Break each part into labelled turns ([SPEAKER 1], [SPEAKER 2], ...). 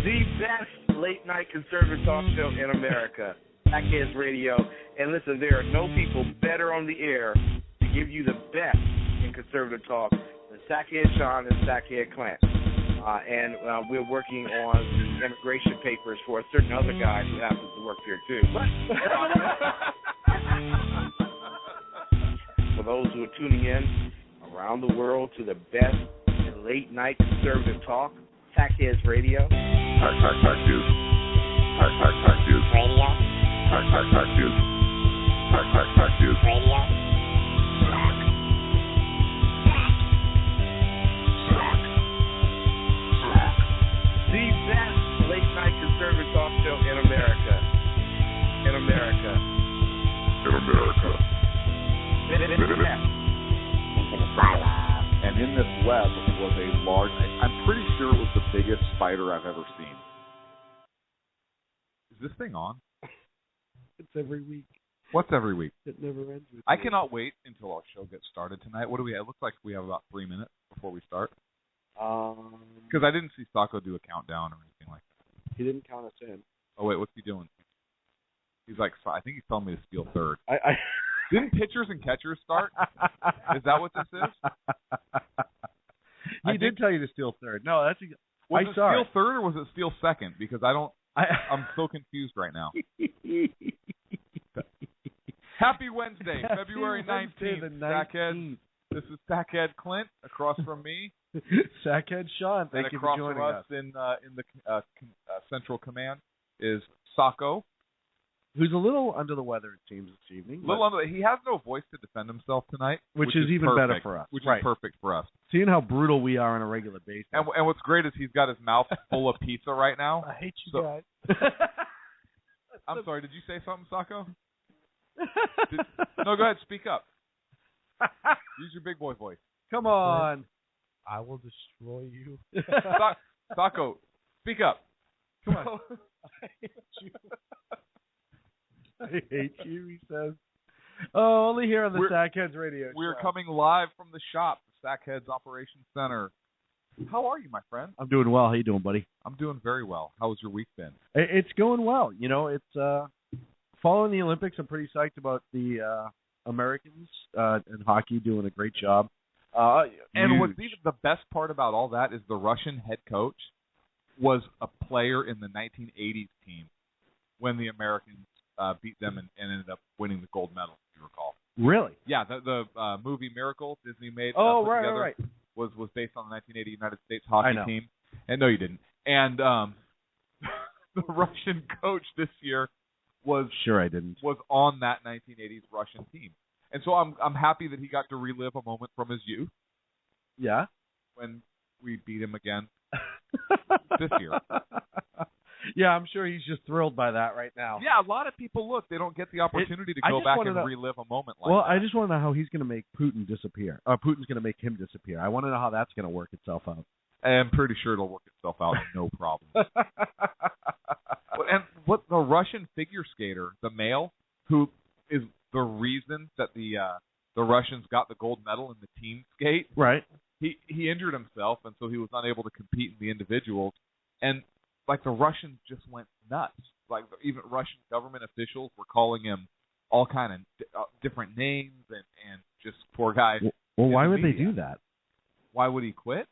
[SPEAKER 1] The best late-night conservative talk show in America, Sack Heads Radio. And listen, there are no people better on the air to give you the best in conservative talk than Sack Head Sean and Sack Head Clint. And we're working on the immigration papers for a certain other guy who happens to work here, too. For those who are tuning in around the world to the best in late-night conservative talk, Sack Heads Radio.
[SPEAKER 2] Sack Heads. Sack Heads.
[SPEAKER 3] Radio.
[SPEAKER 2] Sack Heads. Sack Heads.
[SPEAKER 3] Radio.
[SPEAKER 1] The best late-night conservative talk show in America. In America.
[SPEAKER 2] In America.
[SPEAKER 4] And in this web was a large, I'm pretty sure it was the biggest spider I've ever seen. Is this thing on?
[SPEAKER 5] It's every week.
[SPEAKER 4] What's every week?
[SPEAKER 5] It never ends with
[SPEAKER 4] I cannot wait until our show gets started tonight. What do we have? It looks like we have about 3 minutes before we start. Because I didn't see Soko do a countdown or anything like that.
[SPEAKER 5] He didn't count us in.
[SPEAKER 4] Oh, wait, what's he doing? He's like, I think he's telling me to steal third.
[SPEAKER 5] I
[SPEAKER 4] Didn't pitchers and catchers start? Is that what this is?
[SPEAKER 5] He did tell you to steal third. No, that's
[SPEAKER 4] was it steal third or was it steal second? Because I'm so confused right now. Happy Wednesday, February 19th, Sackhead. This is Sackhead Clint across from me.
[SPEAKER 5] Sackhead Sean, thank you for joining us.
[SPEAKER 4] And across from us in the Central Command is Soko.
[SPEAKER 5] Who's a little under the weather, it seems, this evening.
[SPEAKER 4] He has no voice to defend himself tonight.
[SPEAKER 5] Which is even
[SPEAKER 4] perfect,
[SPEAKER 5] better for us.
[SPEAKER 4] Which is perfect for us.
[SPEAKER 5] Seeing how brutal we are on a regular basis.
[SPEAKER 4] And what's great is he's got his mouth full of pizza right now.
[SPEAKER 5] I hate you guys.
[SPEAKER 4] I'm sorry, did you say something, Soko? No, go ahead, speak up. Use your big boy voice.
[SPEAKER 5] Come on.
[SPEAKER 6] I will destroy you.
[SPEAKER 4] Soko, speak up.
[SPEAKER 5] Come on. I hate you. I hate you, he says. Oh, only here on the Sack Heads Radio
[SPEAKER 4] We're
[SPEAKER 5] show.
[SPEAKER 4] coming live from the shop, the Sack Heads Operations Center. How are you, my friend?
[SPEAKER 5] I'm doing well. How you doing, buddy?
[SPEAKER 4] I'm doing very well. How has your week been?
[SPEAKER 5] It's going well. You know, it's following the Olympics. I'm pretty psyched about the Americans in hockey doing a great job.
[SPEAKER 4] And what's even the best part about all that is the Russian head coach was a player in the 1980s team when the Americans beat them and ended up winning the gold medal, if you recall.
[SPEAKER 5] Really?
[SPEAKER 4] Yeah, the movie Miracle Disney made
[SPEAKER 5] right.
[SPEAKER 4] was based on the 1980 United States hockey team. And no, you didn't. And the Russian coach this year was on that 1980s Russian team. And so I'm happy that he got to relive a moment from his youth.
[SPEAKER 5] Yeah.
[SPEAKER 4] When we beat him again this year.
[SPEAKER 5] Yeah, I'm sure he's just thrilled by that right now.
[SPEAKER 4] Yeah, a lot of people, they don't get the opportunity to go back and relive a moment like that.
[SPEAKER 5] Well, I just want to know how he's going to make Putin disappear. Putin's going to make him disappear. I want to know how that's going to work itself out.
[SPEAKER 4] I'm pretty sure it'll work itself out, no problem. And what the Russian figure skater, the male, who is the reason that the Russians got the gold medal in the team skate.
[SPEAKER 5] Right.
[SPEAKER 4] He injured himself, and so he was unable to compete in the individuals. And like the Russians just went nuts. Like even Russian government officials were calling him all kind of different names, and just poor guy.
[SPEAKER 5] Well, why would they do that?
[SPEAKER 4] Why would he quit?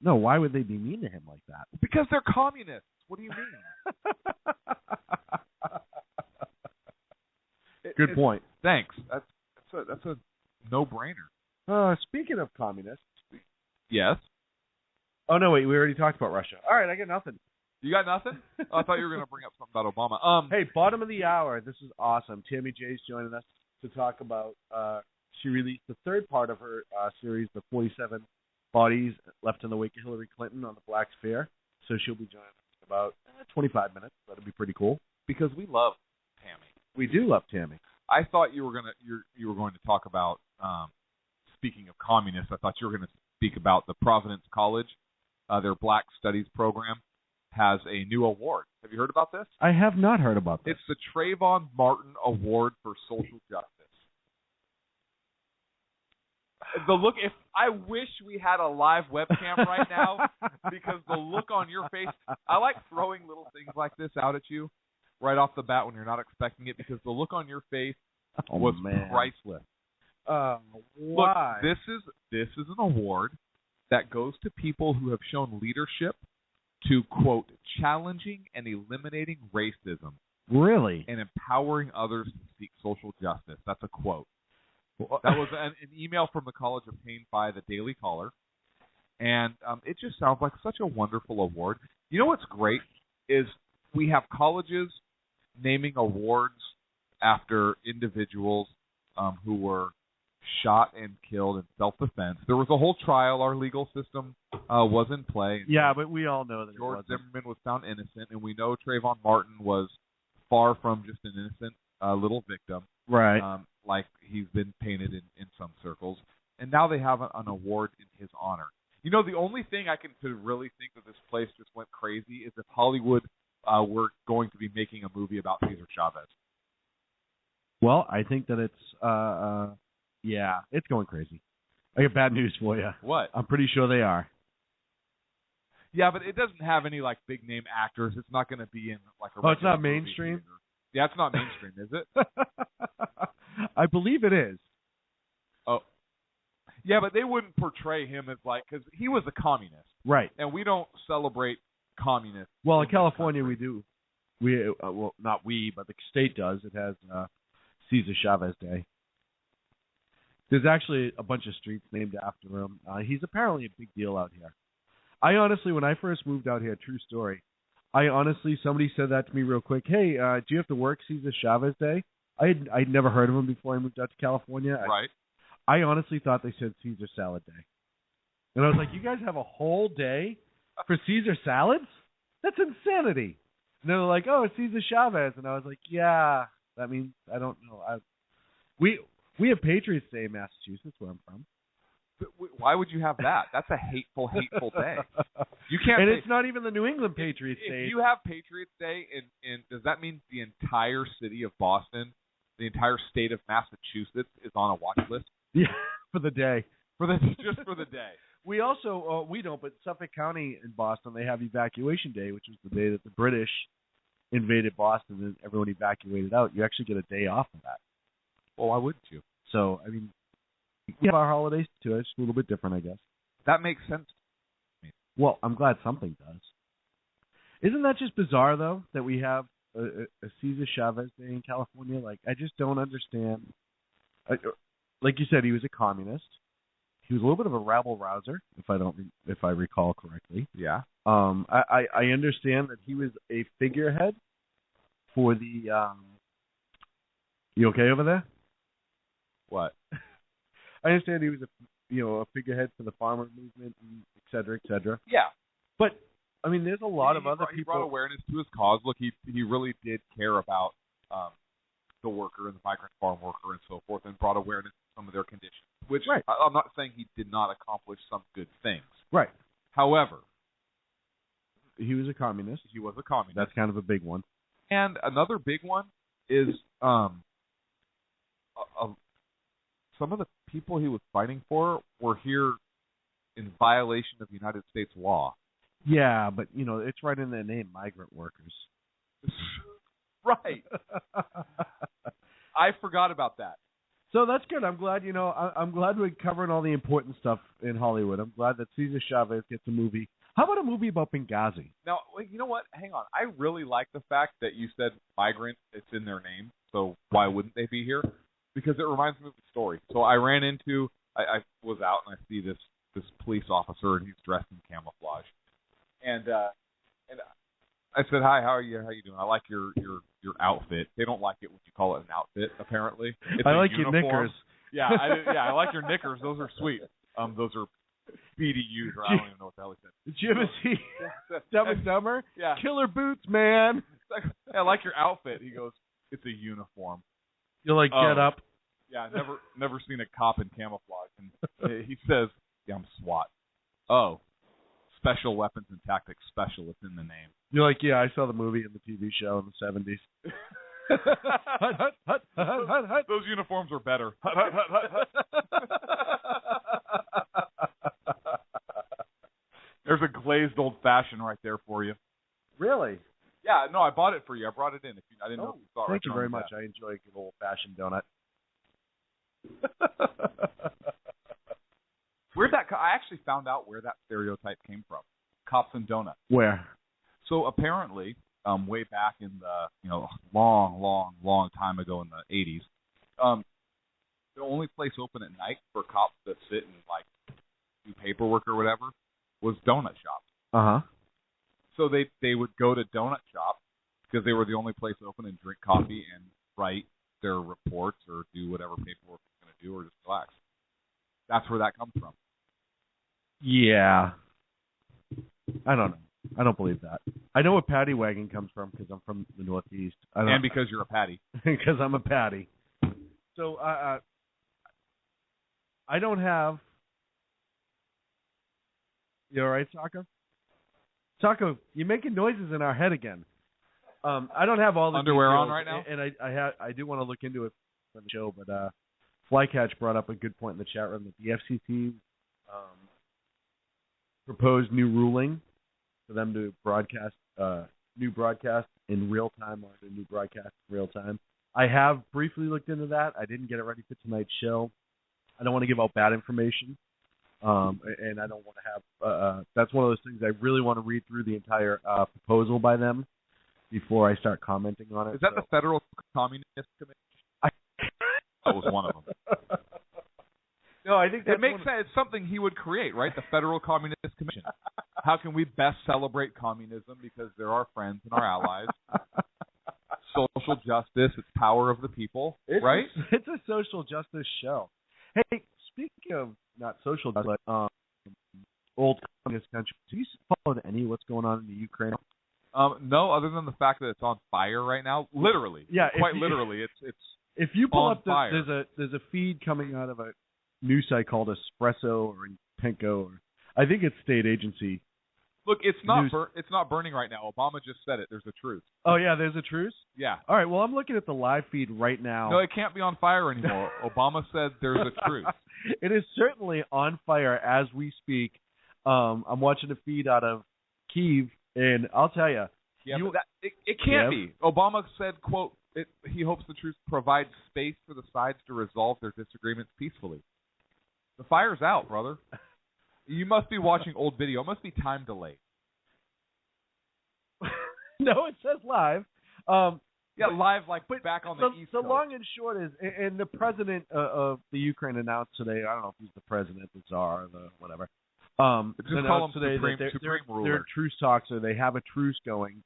[SPEAKER 5] No, why would they be mean to him like that?
[SPEAKER 4] Because they're communists. What do you mean?
[SPEAKER 5] Good point.
[SPEAKER 4] Thanks. That's a no-brainer.
[SPEAKER 5] Speaking of communists.
[SPEAKER 4] Yes.
[SPEAKER 5] Oh, no, wait. We already talked about Russia. All right, I got nothing.
[SPEAKER 4] You got nothing? Oh, I thought you were going to bring up something about Obama.
[SPEAKER 5] Hey, bottom of the hour. This is awesome. TAMI J is joining us to talk about, she released the third part of her series, The 47 Bodies Left in the Wake of Hillary Clinton on the Black Sphere. So she'll be joining us in about 25 minutes. That'll be pretty cool.
[SPEAKER 4] Because we love Tammy.
[SPEAKER 5] We do love Tammy.
[SPEAKER 4] I thought you were going to talk about, speaking of communists, I thought you were going to speak about the Providence College, their Black Studies program. Has a new award. Have you heard about this?
[SPEAKER 5] I have not heard about this.
[SPEAKER 4] It's the Trayvon Martin Award for Social Justice. The look, if I wish we had a live webcam right now, because the look on your face, I like throwing little things like this out at you right off the bat when you're not expecting it, because the look on your face was priceless.
[SPEAKER 5] Why?
[SPEAKER 4] Look, this is an award that goes to people who have shown leadership to, quote, challenging and eliminating racism.
[SPEAKER 5] Really?
[SPEAKER 4] And empowering others to seek social justice. That's a quote. That was an email from the college obtained by the Daily Caller. And it just sounds like such a wonderful award. You know what's great is we have colleges naming awards after individuals who were shot and killed in self-defense. There was a whole trial. Our legal system was in play.
[SPEAKER 5] Yeah, but we all know that
[SPEAKER 4] George Zimmerman was found innocent, and we know Trayvon Martin was far from just an innocent little victim.
[SPEAKER 5] Right.
[SPEAKER 4] Like he's been painted in some circles. And now they have an award in his honor. You know, the only thing I can really think that this place just went crazy is if Hollywood were going to be making a movie about Cesar Chavez.
[SPEAKER 5] Well, I think that it's, it's going crazy. I got bad news for you.
[SPEAKER 4] What?
[SPEAKER 5] I'm pretty sure they are.
[SPEAKER 4] Yeah, but it doesn't have any, like, big-name actors. It's not going to be in, like, a...
[SPEAKER 5] Oh, it's not mainstream?
[SPEAKER 4] Yeah, it's not mainstream, is it?
[SPEAKER 5] I believe it is.
[SPEAKER 4] Oh. Yeah, but they wouldn't portray him as, like... Because he was a communist.
[SPEAKER 5] Right.
[SPEAKER 4] And we don't celebrate communists.
[SPEAKER 5] Well, in California, we do. Well, not we, but the state does. It has Cesar Chavez Day. There's actually a bunch of streets named after him. He's apparently a big deal out here. I honestly, when I first moved out here, true story, somebody said that to me real quick. Hey, do you have to work Cesar Chavez Day? I'd never heard of him before I moved out to California.
[SPEAKER 4] Right.
[SPEAKER 5] I honestly thought they said Caesar Salad Day. And I was like, you guys have a whole day for Caesar salads? That's insanity. And they're like, oh, it's Cesar Chavez. And I was like, yeah, that means, I don't know. We have Patriots Day in Massachusetts, where I'm from.
[SPEAKER 4] Why would you have that? That's a hateful day. You can't.
[SPEAKER 5] And it's not even the New England Patriots Day.
[SPEAKER 4] If you have Patriots Day, does that mean the entire city of Boston, the entire state of Massachusetts, is on a watch list?
[SPEAKER 5] Yeah, for the day.
[SPEAKER 4] Just for the day.
[SPEAKER 5] We also we don't, but Suffolk County in Boston, they have Evacuation Day, which was the day that the British invaded Boston and everyone evacuated out. You actually get a day off of that.
[SPEAKER 4] Well, why wouldn't you?
[SPEAKER 5] So, I mean, we have our holidays too. It's a little bit different, I guess.
[SPEAKER 4] That makes sense.
[SPEAKER 5] Well, I'm glad something does. Isn't that just bizarre, though, that we have a Cesar Chavez Day in California? Like, I just don't understand. Like you said, he was a communist. He was a little bit of a rabble-rouser, if I recall correctly.
[SPEAKER 4] Yeah.
[SPEAKER 5] I understand that he was a figurehead for the. You okay over there?
[SPEAKER 4] What?
[SPEAKER 5] I understand he was a figurehead for the farmer movement, and et cetera, et cetera.
[SPEAKER 4] Yeah.
[SPEAKER 5] But I mean, there's a lot of other people.
[SPEAKER 4] He brought awareness to his cause. Look, he really did care about the worker and the migrant farm worker and so forth, and brought awareness to some of their conditions. Which
[SPEAKER 5] right.
[SPEAKER 4] I'm not saying he did not accomplish some good things.
[SPEAKER 5] Right.
[SPEAKER 4] However,
[SPEAKER 5] he was a communist.
[SPEAKER 4] He was a communist.
[SPEAKER 5] That's kind of a big one.
[SPEAKER 4] And another big one is some of the people he was fighting for were here in violation of United States law.
[SPEAKER 5] Yeah, but, it's right in their name, migrant workers.
[SPEAKER 4] Right. I forgot about that.
[SPEAKER 5] So that's good. I'm glad, I'm glad we're covering all the important stuff in Hollywood. I'm glad that Cesar Chavez gets a movie. How about a movie about Benghazi?
[SPEAKER 4] Now, you know what? Hang on. I really like the fact that you said migrant. It's in their name, so why wouldn't they be here? Because it reminds me of the story. So I ran into, I was out and I see this police officer and he's dressed in camouflage, and I said, hi, how are you? How you doing? I like your outfit. They don't like it when you call it an outfit. Apparently,
[SPEAKER 5] I like your knickers.
[SPEAKER 4] Yeah, I like your knickers. Those are sweet. Those are BDUs, or I don't even know what the hell he said.
[SPEAKER 5] Did you ever see Dumb and Dumber?
[SPEAKER 4] Yeah.
[SPEAKER 5] Killer boots, man.
[SPEAKER 4] I like your outfit. He goes, it's a uniform.
[SPEAKER 5] You're like, get up.
[SPEAKER 4] Yeah, never seen a cop in camouflage. And he says, yeah, I'm SWAT. Oh, Special Weapons and Tactics Specialist in the name.
[SPEAKER 5] You're like, yeah, I saw the movie and the TV show in the 70s.
[SPEAKER 4] Those uniforms are better. There's a glazed old-fashioned right there for you.
[SPEAKER 5] Really?
[SPEAKER 4] Yeah, no, I bought it for you. I brought it in. I didn't know if you saw it.
[SPEAKER 5] Thank you very much. I enjoy a good old-fashioned donut.
[SPEAKER 4] I actually found out where that stereotype came from. Cops and donuts.
[SPEAKER 5] Where?
[SPEAKER 4] So apparently, way back in the long time ago in the 80s, the only place open at night for cops to sit and like do paperwork or whatever was donut shops.
[SPEAKER 5] Uh-huh.
[SPEAKER 4] So they would go to donut shops because they were the only place open and drink coffee and write their reports or do whatever paperwork they're going to do or just relax. That's where that comes from.
[SPEAKER 5] Yeah. I don't know. I don't believe that. I know where Patty Wagon comes from because I'm from the Northeast.
[SPEAKER 4] And because you're a Patty.
[SPEAKER 5] Because I'm a Patty. So I don't have... You all right, Soko? Soko, you're making noises in our head again. I don't have all the
[SPEAKER 4] underwear
[SPEAKER 5] details,
[SPEAKER 4] on right now,
[SPEAKER 5] and I do want to look into it for the show. But Flycatch brought up a good point in the chat room that the FCC proposed new ruling for them to broadcast new broadcast in real time or a new broadcast in real time. I have briefly looked into that. I didn't get it ready for tonight's show. I don't want to give out bad information. And I don't want to have that's one of those things I really want to read through the entire proposal by them before I start commenting on it.
[SPEAKER 4] Is that the Federal Communist Commission? That was one of them.
[SPEAKER 5] No, I think
[SPEAKER 4] it makes sense. It's something he would create, right? The Federal Communist Commission. How can we best celebrate communism? Because they're our friends and our allies. Social justice, it's power of the people, right?
[SPEAKER 5] It's a social justice show. Hey, speaking of not social justice, but old communist countries, do you follow any of what's going on in the Ukraine?
[SPEAKER 4] No, other than the fact that it's on fire right now. Literally, quite literally, it's.
[SPEAKER 5] If you pull up,
[SPEAKER 4] fire.
[SPEAKER 5] there's a feed coming out of a news site called Espresso or Penco, or I think it's state agency.
[SPEAKER 4] Look, it's not it's not burning right now. Obama just said it. There's a truce.
[SPEAKER 5] Oh yeah, there's a truce.
[SPEAKER 4] Yeah.
[SPEAKER 5] All right. Well, I'm looking at the live feed right now.
[SPEAKER 4] No, it can't be on fire anymore. Obama said there's a truce.
[SPEAKER 5] It is certainly on fire as we speak. I'm watching a feed out of Kyiv, and I'll tell you.
[SPEAKER 4] Yeah, it can't be. Obama said, quote, he hopes the truce provides space for the sides to resolve their disagreements peacefully. The fire's out, brother. You must be watching old video. It must be time delayed.
[SPEAKER 5] No, it says live.
[SPEAKER 4] Live, back on the East Coast.
[SPEAKER 5] The long and short is, and the president of the Ukraine announced today, I don't know if he's the president, the czar, the whatever.
[SPEAKER 4] Just call him
[SPEAKER 5] today
[SPEAKER 4] supreme ruler.
[SPEAKER 5] their truce talks, or they have a truce going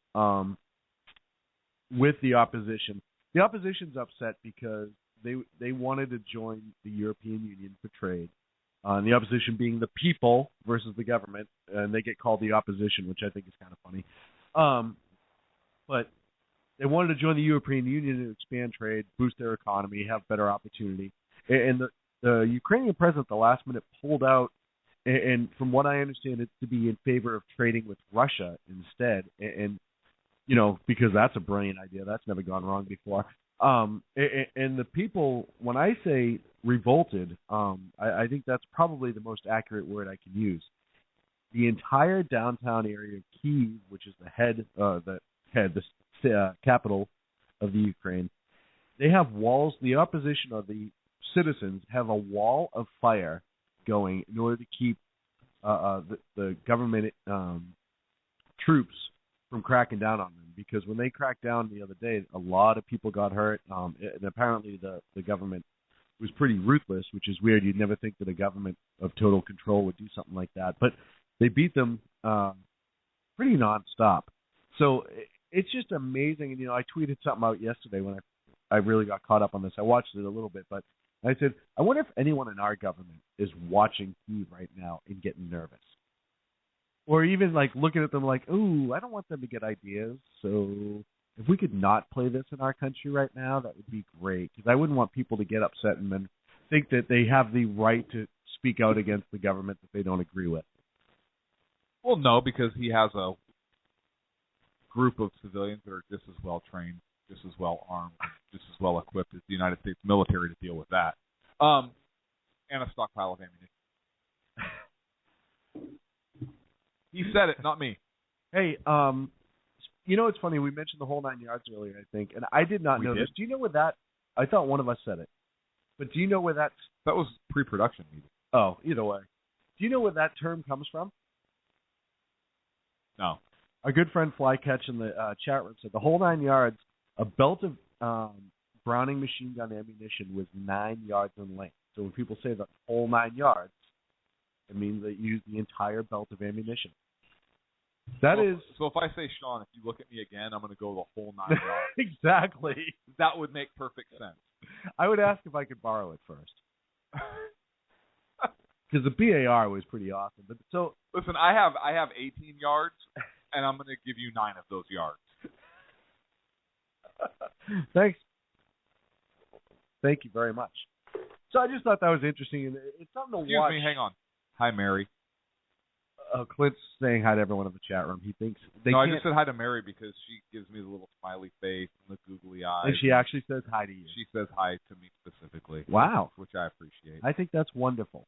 [SPEAKER 5] with the opposition. The opposition's upset because they wanted to join the European Union for trade. And the opposition being the people versus the government, and they get called the opposition, which I think is kind of funny. But they wanted to join the European Union to expand trade, boost their economy, have better opportunity. And the Ukrainian president, the last minute, pulled out. And from what I understand, it's to be in favor of trading with Russia instead. And because that's a brilliant idea. That's never gone wrong before. And the people, when I say revolted, I think that's probably the most accurate word I can use. The entire downtown area of Kyiv, which is the capital of the Ukraine, they have walls. The opposition or the citizens have a wall of fire going in order to keep the government troops from cracking down on them. Because when they cracked down the other day, a lot of people got hurt, and apparently the government was pretty ruthless, which is weird. You'd never think that a government of total control would do something like that. But they beat them pretty nonstop. So it's just amazing. And, I tweeted something out yesterday when I really got caught up on this. I watched it a little bit, but I said, I wonder if anyone in our government is watching Kyiv right now and getting nervous. Or even looking at them like, ooh, I don't want them to get ideas. So if we could not play this in our country right now, that would be great. Because I wouldn't want people to get upset and then think that they have the right to speak out against the government that they don't agree with.
[SPEAKER 4] Well, no, because he has a group of civilians that are just as well trained, just as well armed, just as well equipped as the United States military to deal with that. And a stockpile of ammunition. He said it, not me.
[SPEAKER 5] Hey, you know, it's funny. We mentioned the whole 9 yards earlier, I think, and I did not know this. Do you know where that? I thought one of us said it, but do you know where that?
[SPEAKER 4] That was pre-production meeting.
[SPEAKER 5] Oh, either way. Do you know where that term comes from?
[SPEAKER 4] No.
[SPEAKER 5] Our good friend Flycatch in the chat room said the whole 9 yards. A belt of Browning machine gun ammunition was 9 yards in length. So when people say the whole 9 yards, it means they use the entire belt of ammunition. So
[SPEAKER 4] if I say, Sean, if you look at me again, I'm going to go the whole 9 yards.
[SPEAKER 5] Exactly.
[SPEAKER 4] That would make perfect sense.
[SPEAKER 5] I would ask if I could borrow it first. Because the BAR was pretty awesome. But so
[SPEAKER 4] listen, I have 18 yards, and I'm going to give you 9 of those yards.
[SPEAKER 5] Thanks. Thank you very much. So I just thought that was interesting. It's something to watch.
[SPEAKER 4] Excuse me, hang on. Hi, Mary.
[SPEAKER 5] Clint's saying hi to everyone in the chat room. He thinks
[SPEAKER 4] I just said hi to Mary because she gives me the little smiley face and the googly eyes.
[SPEAKER 5] And she actually says hi to you.
[SPEAKER 4] She says hi to me specifically.
[SPEAKER 5] Wow.
[SPEAKER 4] Which I appreciate.
[SPEAKER 5] I think that's wonderful.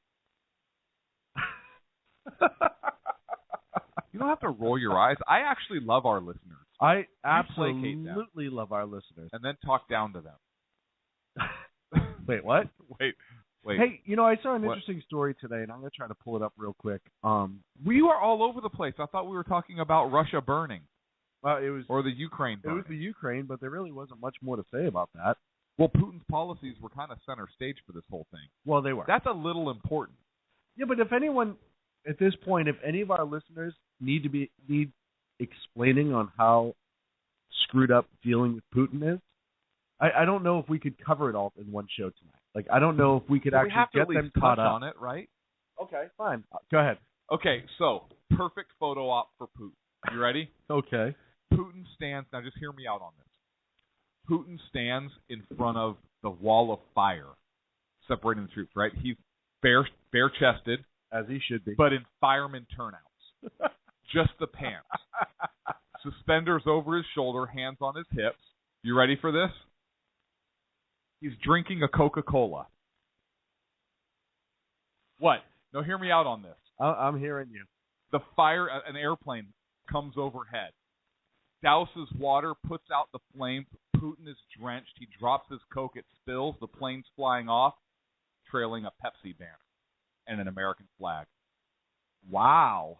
[SPEAKER 4] You don't have to roll your eyes. I actually love our listeners.
[SPEAKER 5] I absolutely love our listeners.
[SPEAKER 4] And then talk down to them.
[SPEAKER 5] Wait, what?
[SPEAKER 4] Wait.
[SPEAKER 5] Hey, you know, I saw an interesting story today, and I'm going to try to pull it up real quick.
[SPEAKER 4] We were all over the place. I thought we were talking about Russia burning.
[SPEAKER 5] It was,
[SPEAKER 4] or the Ukraine burning.
[SPEAKER 5] It was the Ukraine, but there really wasn't much more to say about that.
[SPEAKER 4] Well, Putin's policies were kind of center stage for this whole thing.
[SPEAKER 5] Well, they were.
[SPEAKER 4] That's a little important.
[SPEAKER 5] Yeah, but if anyone, at this point, if any of our listeners need explaining on how screwed up dealing with Putin is, I don't know if we could cover it all in one show tonight. Like, I don't know if we could actually get them caught up
[SPEAKER 4] on it, right?
[SPEAKER 5] Okay, fine. Go ahead.
[SPEAKER 4] Okay, so perfect photo op for Putin. You ready?
[SPEAKER 5] Okay.
[SPEAKER 4] Putin stands. Now, just hear me out on this. Putin stands in front of the wall of fire, separating the troops. Right? He's bare-chested,
[SPEAKER 5] as he should be,
[SPEAKER 4] but in fireman turnouts. Just the pants. Suspenders over his shoulder, hands on his hips. You ready for this? He's drinking a Coca-Cola. What? No, hear me out on this.
[SPEAKER 5] I'm hearing you.
[SPEAKER 4] An airplane comes overhead, douses water, puts out the flames. Putin is drenched. He drops his Coke. It spills. The plane's flying off, trailing a Pepsi banner and an American flag.
[SPEAKER 5] Wow.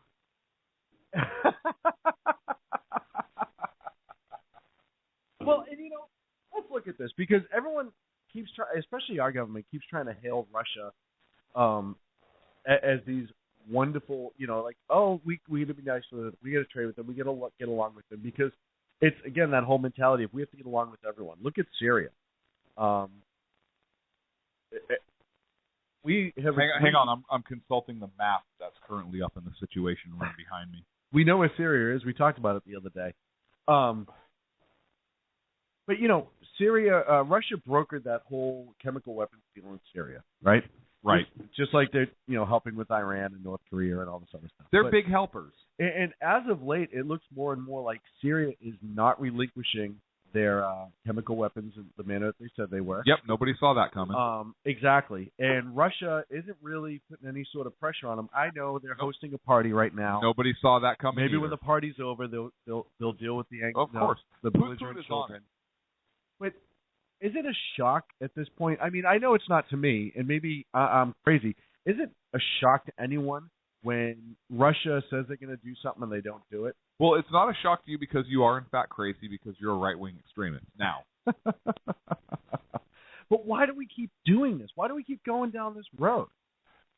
[SPEAKER 5] Well, and you know, let's look at this because everyone keeps trying, especially our government, keeps trying to hail Russia as these wonderful, you know, like, oh, we got to be nice to them, we got to trade with them, we got to get along with them because it's again that whole mentality of we have to get along with everyone. Look at Syria. We have
[SPEAKER 4] hang on, I'm consulting the map that's currently up in the Situation Room behind me.
[SPEAKER 5] We know where Syria is. We talked about it the other day. But, you know, Russia brokered that whole chemical weapons deal in Syria, right?
[SPEAKER 4] Right.
[SPEAKER 5] Just like they're, you know, helping with Iran and North Korea and all this other stuff.
[SPEAKER 4] They're big helpers.
[SPEAKER 5] And as of late, it looks more and more like Syria is not relinquishing their chemical weapons in the manner that they said they were.
[SPEAKER 4] Yep, nobody saw that coming.
[SPEAKER 5] Exactly. And Russia isn't really putting any sort of pressure on them. I know they're hosting a party right now.
[SPEAKER 4] Nobody saw that coming.
[SPEAKER 5] Maybe
[SPEAKER 4] either.
[SPEAKER 5] When the party's over, they'll deal with the
[SPEAKER 4] of course
[SPEAKER 5] the belligerent children. But is it a shock at this point? I mean, I know it's not to me, and maybe I'm crazy. Is it a shock to anyone when Russia says they're going to do something and they don't do it?
[SPEAKER 4] Well, it's not a shock to you because you are, in fact, crazy because you're a right-wing extremist. Now.
[SPEAKER 5] But why do we keep doing this? Why do we keep going down this road?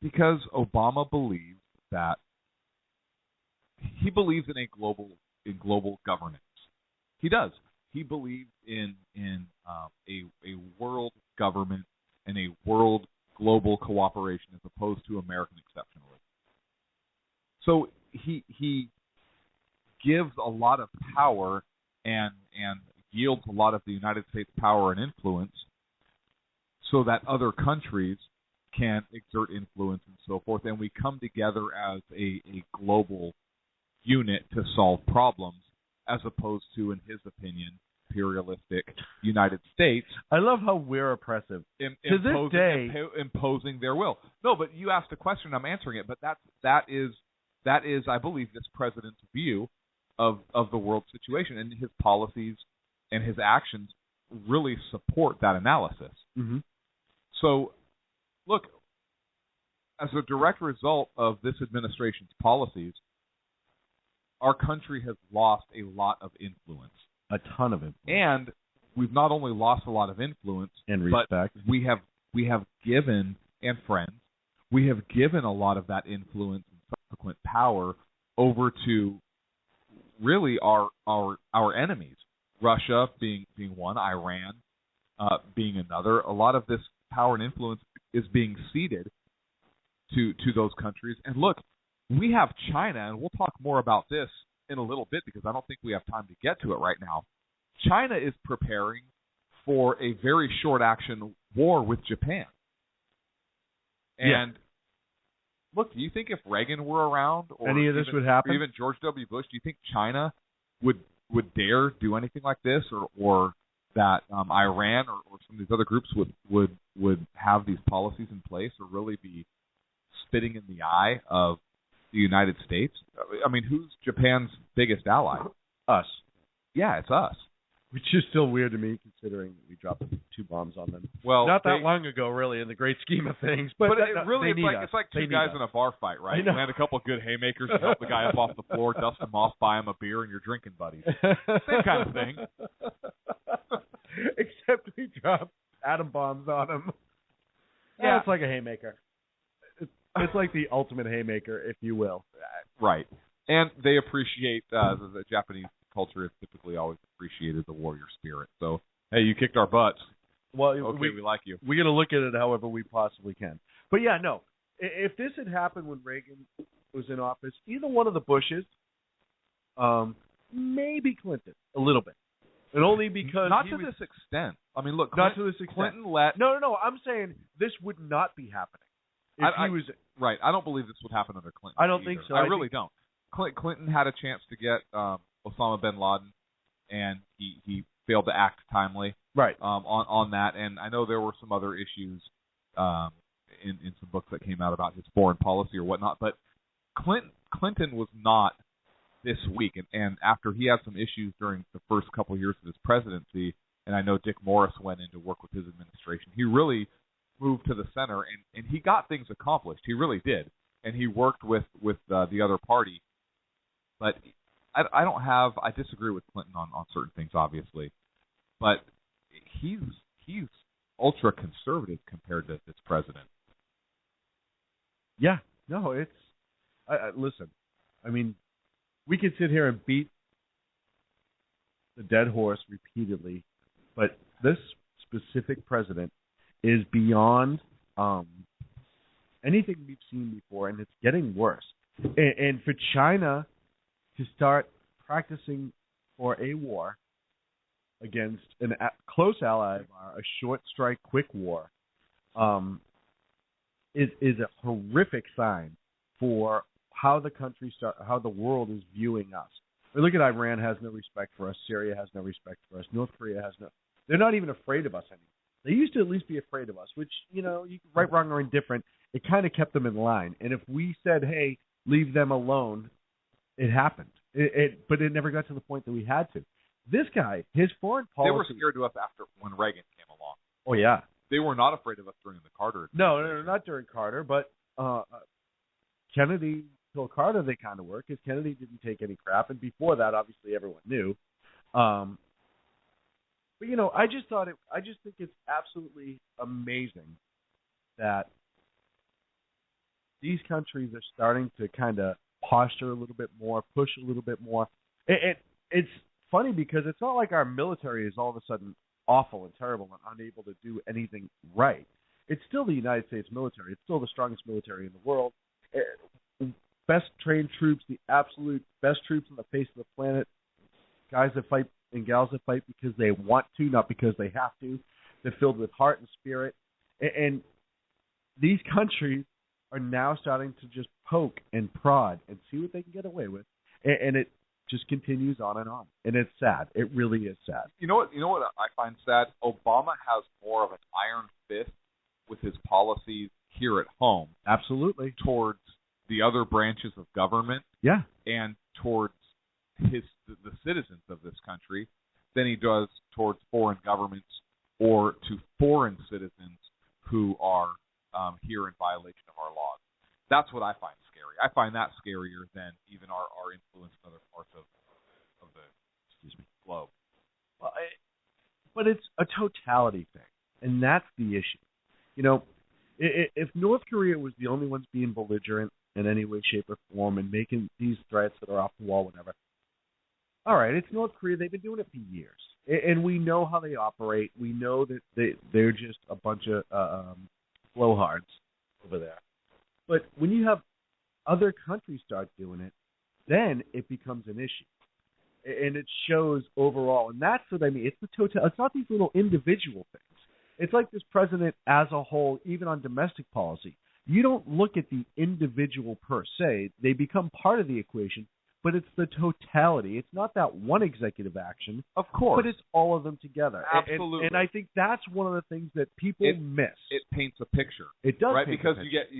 [SPEAKER 4] Because Obama believes that he believes in global governance. He does. He believes in a world government and a world global cooperation as opposed to American exceptionalism. So he gives a lot of power and yields a lot of the United States power and influence so that other countries can exert influence and so forth, and we come together as a global unit to solve problems, as opposed to, in his opinion, imperialistic United States.
[SPEAKER 5] I love how we're oppressive. To this day,
[SPEAKER 4] imposing their will. No, but you asked a question, I'm answering it. But that is that is, I believe, this president's view of the world situation, and his policies and his actions really support that analysis.
[SPEAKER 5] Mm-hmm.
[SPEAKER 4] So, look, as a direct result of this administration's policies, our country has lost a lot of influence.
[SPEAKER 5] A ton of influence.
[SPEAKER 4] And we've not only lost a lot of influence
[SPEAKER 5] and respect,
[SPEAKER 4] but we have given, and friends, we have given a lot of that influence and subsequent power over to really our enemies. Russia being one, Iran being another. A lot of this power and influence is being ceded to those countries. And look, we have China, and we'll talk more about this in a little bit because I don't think we have time to get to it right now. China is preparing for a very short action war with Japan. And look, do you think if Reagan were around, or
[SPEAKER 5] any of this would happen,
[SPEAKER 4] or even George W. Bush, do you think China would dare do anything like this, or that Iran or some of these other groups would have these policies in place, or really be spitting in the eye of the United States? I mean, who's Japan's biggest ally?
[SPEAKER 5] Us.
[SPEAKER 4] Yeah, it's us.
[SPEAKER 5] Which is still weird to me, considering we dropped 2 bombs on them.
[SPEAKER 4] Well,
[SPEAKER 5] not that long ago, really, in the great scheme of things. But
[SPEAKER 4] it's like two guys in a bar fight, right? You land a couple of good haymakers, you help the guy up off the floor, dust him off, buy him a beer, and you're drinking buddies. Same kind of thing.
[SPEAKER 5] Except we dropped atom bombs on him. Yeah, it's like a haymaker. It's like the ultimate haymaker, if you will.
[SPEAKER 4] Right. And they appreciate the Japanese culture has typically always appreciated the warrior spirit. So, hey, you kicked our butts.
[SPEAKER 5] Well,
[SPEAKER 4] okay, we like you.
[SPEAKER 5] We're going to look at it however we possibly can. But, yeah, no. If this had happened when Reagan was in office, either one of the Bushes, maybe Clinton, a little bit. And only because
[SPEAKER 4] not to this extent. I mean, look,
[SPEAKER 5] not to this extent.
[SPEAKER 4] Clinton let...
[SPEAKER 5] No. I'm saying this would not be happening.
[SPEAKER 4] Right. I don't believe this would happen under Clinton.
[SPEAKER 5] I don't think so.
[SPEAKER 4] I really don't. Clinton had a chance to get Osama bin Laden, and he failed to act timely.
[SPEAKER 5] Right.
[SPEAKER 4] On that, and I know there were some other issues in some books that came out about his foreign policy or whatnot, but Clinton was not this weak, and after he had some issues during the first couple of years of his presidency, and I know Dick Morris went in to work with his administration, he really moved to the center, and he got things accomplished. He really did, and he worked with the other party. But I disagree with Clinton on certain things, obviously, but he's ultra conservative compared to this president.
[SPEAKER 5] Yeah, no, it's listen. I mean, we could sit here and beat the dead horse repeatedly, but this specific president is beyond anything we've seen before, and it's getting worse. And for China to start practicing for a war against a close ally of ours, a short strike, quick war, is a horrific sign for how the world is viewing us. I mean, look at Iran has no respect for us. Syria has no respect for us. North Korea has no. They're not even afraid of us anymore. They used to at least be afraid of us, which, right, wrong, or indifferent, it kind of kept them in line. And if we said, hey, leave them alone, it happened. But it never got to the point that we had to. This guy, his foreign policy...
[SPEAKER 4] They were scared to us after when Reagan came along.
[SPEAKER 5] Oh, yeah.
[SPEAKER 4] They were not afraid of us during the Carter.
[SPEAKER 5] No, not during Carter, but Kennedy, till Carter, they kind of were, because Kennedy didn't take any crap, and before that, obviously, everyone knew. But, I just think it's absolutely amazing that these countries are starting to kind of posture a little bit more, push a little bit more. It's funny because it's not like our military is all of a sudden awful and terrible and unable to do anything right. It's still the United States military. It's still the strongest military in the world. Best trained troops, the absolute best troops on the face of the planet. Guys that fight and gals that fight because they want to, not because they have to. They're filled with heart and spirit. And these countries are now starting to just poke and prod and see what they can get away with. And it just continues on and on. And it's sad. It really is sad.
[SPEAKER 4] You know what I find sad? Obama has more of an iron fist with his policies here at home.
[SPEAKER 5] Absolutely.
[SPEAKER 4] Towards the other branches of government, and towards the citizens of this country than he does towards foreign governments or to foreign citizens who are here in violation of our laws. That's what I find scary. I find that scarier than even our influence in other parts of the globe.
[SPEAKER 5] Well, but it's a totality thing, and that's the issue. You know, if North Korea was the only ones being belligerent in any way, shape, or form and making these threats that are off the wall, whatever, all right, it's North Korea. They've been doing it for years, and we know how they operate. We know that they're just a bunch of blowhards over there. But when you have other countries start doing it, then it becomes an issue. And it shows overall. And that's what I mean. It's the total. It's not these little individual things. It's like this president as a whole, even on domestic policy. You don't look at the individual per se. They become part of the equation, but it's the totality. It's not that one executive action.
[SPEAKER 4] Of course.
[SPEAKER 5] But it's all of them together.
[SPEAKER 4] Absolutely.
[SPEAKER 5] And I think that's one of the things that people miss.
[SPEAKER 4] It paints a picture.
[SPEAKER 5] It does,
[SPEAKER 4] right?
[SPEAKER 5] Paint
[SPEAKER 4] because
[SPEAKER 5] a picture.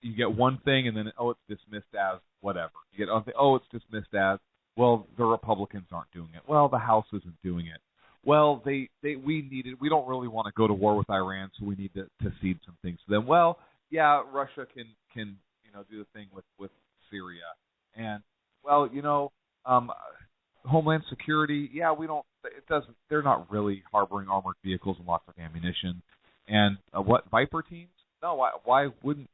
[SPEAKER 4] you get one thing, and then it's dismissed as whatever. You get it's dismissed as, well, the Republicans aren't doing it. Well, the House isn't doing it. Well, we don't really want to go to war with Iran, so we need to cede some things to them. Well, yeah, Russia can do the thing with Syria, and well, Homeland Security, yeah, they're not really harboring armored vehicles and lots of ammunition. And what Viper teams? No, why wouldn't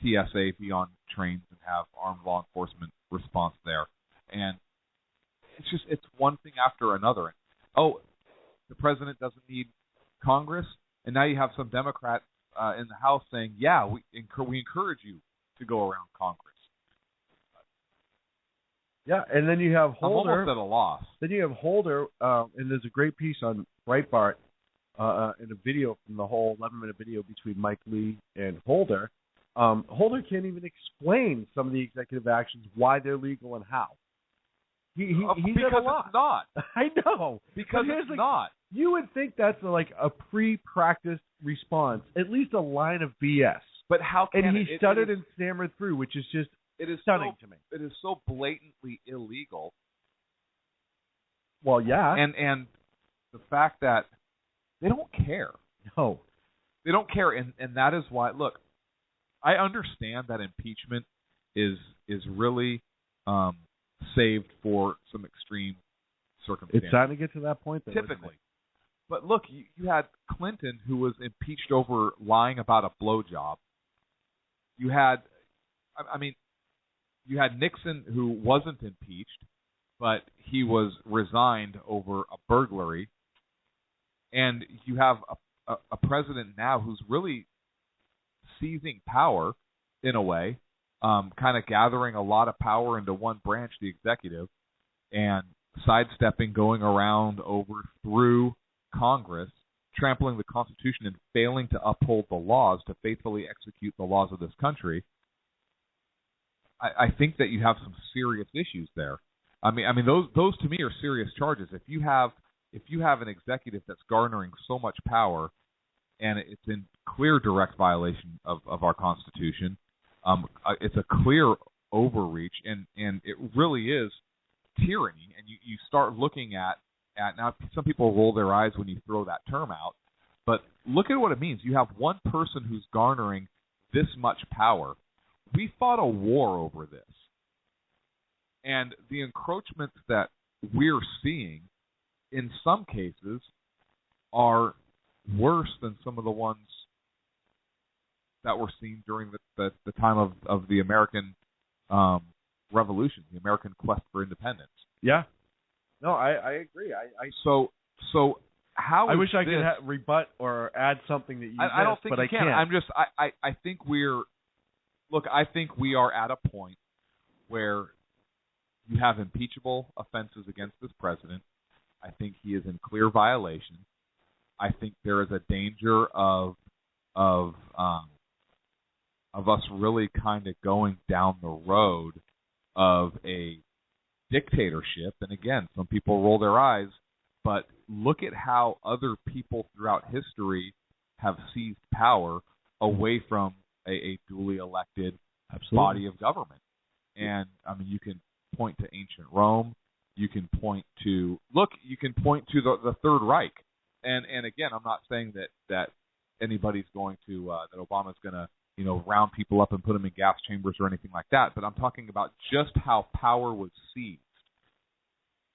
[SPEAKER 4] TSA be on trains and have armed law enforcement response there? And it's one thing after another. Oh, the president doesn't need Congress, and now you have some Democrats in the House saying, yeah, we encourage you to go around Congress.
[SPEAKER 5] Yeah, and then you have Holder.
[SPEAKER 4] I'm almost at a loss. Then
[SPEAKER 5] you have Holder, and there's a great piece on Breitbart in a video from the whole 11-minute video between Mike Lee and Holder. Holder can't even explain some of the executive actions, why they're legal and how. He's
[SPEAKER 4] because
[SPEAKER 5] at a loss.
[SPEAKER 4] It's not.
[SPEAKER 5] I know.
[SPEAKER 4] Because it's not.
[SPEAKER 5] You would think that's like a pre-practiced response, at least a line of BS.
[SPEAKER 4] But how can
[SPEAKER 5] and he stuttered and stammered through, which is just stunning to me.
[SPEAKER 4] It is so blatantly illegal.
[SPEAKER 5] Well, yeah.
[SPEAKER 4] And the fact that they don't care.
[SPEAKER 5] No.
[SPEAKER 4] They don't care, and that is why, look, I understand that impeachment is really saved for some extreme circumstances.
[SPEAKER 5] It's time to get to that point, though,
[SPEAKER 4] typically. But look, you had Clinton, who was impeached over lying about a blowjob. You had Nixon, who wasn't impeached, but he was resigned over a burglary. And you have a president now who's really seizing power in a way, kind of gathering a lot of power into one branch, the executive, and sidestepping, going around through Congress, trampling the Constitution and failing to uphold the laws, to faithfully execute the laws of this country. I think that you have some serious issues there. I mean, those to me are serious charges. If you have an executive that's garnering so much power, and it's in clear direct violation of our Constitution, it's a clear overreach, and it really is tyranny. And you start looking at now, some people roll their eyes when you throw that term out, but look at what it means. You have one person who's garnering this much power. We fought a war over this. And the encroachments that we're seeing, in some cases, are worse than some of the ones that were seen during the time of the American Revolution, the American quest for independence.
[SPEAKER 5] Yeah. No, I agree.
[SPEAKER 4] So how
[SPEAKER 5] I
[SPEAKER 4] is
[SPEAKER 5] wish I
[SPEAKER 4] this,
[SPEAKER 5] could rebut or add something that you
[SPEAKER 4] I don't
[SPEAKER 5] missed,
[SPEAKER 4] think
[SPEAKER 5] but
[SPEAKER 4] you
[SPEAKER 5] I
[SPEAKER 4] can.
[SPEAKER 5] can't.
[SPEAKER 4] I think I think we are at a point where you have impeachable offenses against this president. I think he is in clear violation. I think there is a danger of us really kind of going down the road of a dictatorship. And again, some people roll their eyes, but look at how other people throughout history have seized power away from a duly elected body of government. And, I mean, you can point to ancient Rome. You can point to the Third Reich. And again, I'm not saying that anybody's going to that Obama's going to round people up and put them in gas chambers or anything like that. But I'm talking about just how power was seized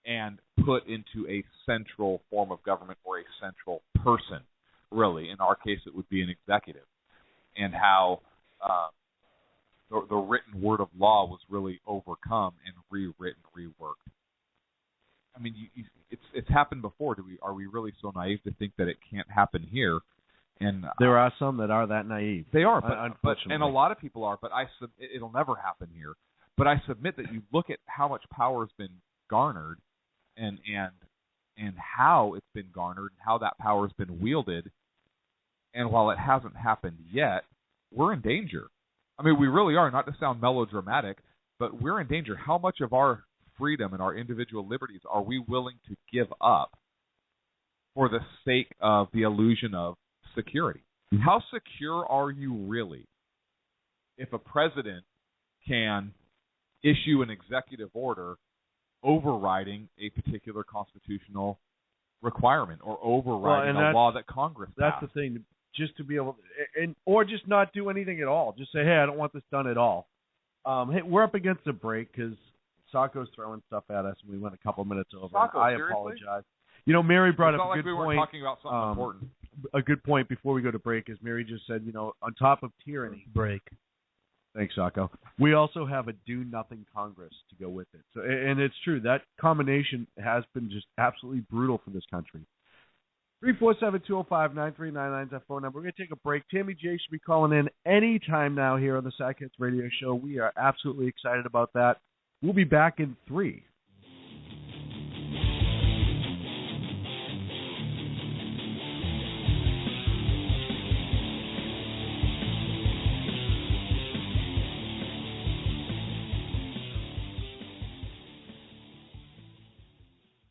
[SPEAKER 4] and put into a central form of government or a central person. Really, in our case, it would be an executive, and how the written word of law was really overcome and rewritten, reworked. I mean, it's happened before. Are we really so naive to think that it can't happen here? And
[SPEAKER 5] there are some that are that naive.
[SPEAKER 4] They are, but and a lot of people are. But it'll never happen here. But I submit that you look at how much power has been garnered, and how it's been garnered, and how that power has been wielded. And while it hasn't happened yet, we're in danger. I mean, we really are. Not to sound melodramatic, but we're in danger. How much of our freedom and our individual liberties are we willing to give up for the sake of the illusion of security? Mm-hmm. How secure are you really if a president can issue an executive order overriding a particular constitutional requirement or overriding a law that Congress passed?
[SPEAKER 5] That's the thing, just to be able to, or just not do anything at all. Just say, hey, I don't want this done at all. Hey, we're up against a break because Soko's throwing stuff at us, and we went a couple minutes over.
[SPEAKER 4] Soko,
[SPEAKER 5] I
[SPEAKER 4] seriously?
[SPEAKER 5] apologize. Mary brought up a good point.
[SPEAKER 4] Weren't talking about something important.
[SPEAKER 5] A good point before we go to break is Mary just said, on top of tyranny.
[SPEAKER 6] Break.
[SPEAKER 5] Thanks, Soko. We also have a do-nothing Congress to go with it. So, and it's true. That combination has been just absolutely brutal for this country. 347-205-9399 is our phone number. We're going to take a break. TAMI J should be calling in any time now here on the Sack Heads Radio Show. We are absolutely excited about that. We'll be back in 3.